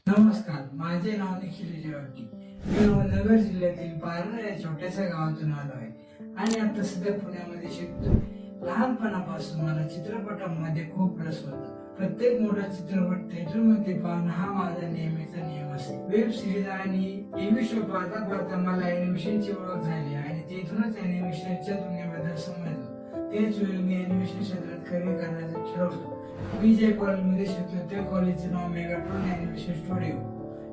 नमस्कार, माझे नाव निखिल जेवाटी. मी नगर जिल्ह्यातील पारनेर या छोट्याशा गावातून आलो आहे आणि आता सध्या पुण्यामध्ये शिकतो. लहानपणापासून मला चित्रपटांमध्ये खूप रस होता. प्रत्येक मोठा चित्रपट थिएटरमध्ये पाहणं हा माझा नेहमीचा नियम असे. वेब सिरीज आणि टीव्ही शो पाहता पाहता मला अॅनिमेशनची ओळख झाली आणि तिथूनच अॅनिमेशनच्या दुनियेबद्दल समजलं. तेच वेळी मी अॅनिमेशन क्षेत्रात करिअर करण्याचं ठरवलं. मी जे कॉलेजमध्ये शिकतो त्या कॉलेजचे नाव मेगाट्रॉन अॅनिमेशन स्टुडिओ.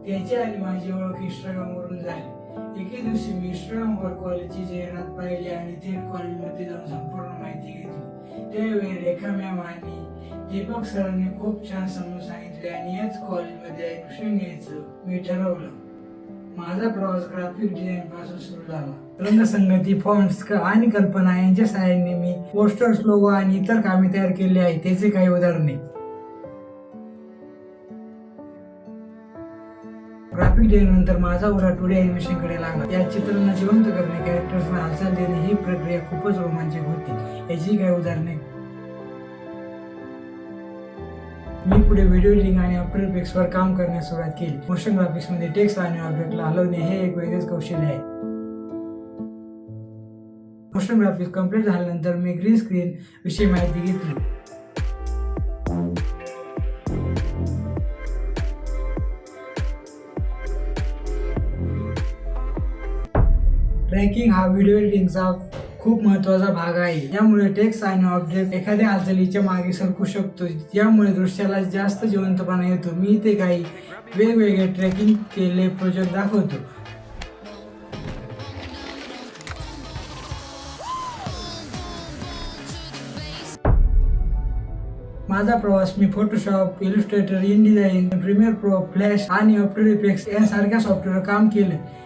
त्याची आणि माझी ओळख इंस्टाग्रामवरून झाली. एके दिवशी मी इंस्टाग्रामवर कॉलेजची जाहिरात पाहिली आणि थेट कॉलेजमध्ये जाऊन संपूर्ण माहिती घेतली. त्यावेळी रेखा मॅम आणि दीपक सरांनी खूप छान समजून सांगितले आणि याच कॉलेजमध्ये ऍडमिशन घ्यायचं मी ठरवलं. माझा प्रवास ग्राफिक डिझाईन पासून सुरू झाला. रंगसंगती, फॉन्ट्स आणि कल्पना यांच्या सहाय्याने मी पोस्टर्स, लोगो आणि इतर कामे तयार केली आहेत. त्याचे काही उदाहरणे: ग्राफिक डिझाईन नंतर माझा उडा 2D अॅनिमेशन कडे लागला. या चित्रांना जिवंत करणे, कॅरेक्टर्सना हालचाल देणे ही प्रक्रिया खूपच रोमांचक होती. याची काही उदाहरणे: मी पुढे व्हिडिओ एडिटिंग आणि आफ्टर इफेक्ट्सवर काम करण्यास सुरुवात केली. मोशन ग्राफिक्समध्ये टेक्स्ट आणि ऑब्जेक्टला हलवणे हे एक वेगळेच कौशल्य आहे. मोशन ग्राफिक्स कंप्लीट झाल्यानंतर मी ग्रीन स्क्रीन विषयी माहिती घेतली. ट्रॅकिंग हा व्हिडिओ एडिटिंगचा खूप महत्त्वाचा भाग आहे. यामुळे टेक्स्ट आणि ऑब्जेक्ट एखाद्या हालचालीच्या मागे सरकू शकतो, यामुळे दृश्याला जास्त जिवंतपणा येतो. मी इथे काही वेगवेगळे ट्रॅकिंग केलेले प्रोजेक्ट दाखवतो. माझा प्रवास: मी Photoshop, Illustrator, InDesign, Premiere Pro, Flash आणि आफ्टर इफेक्ट्स यासारख्या सॉफ्टवेअर काम केले.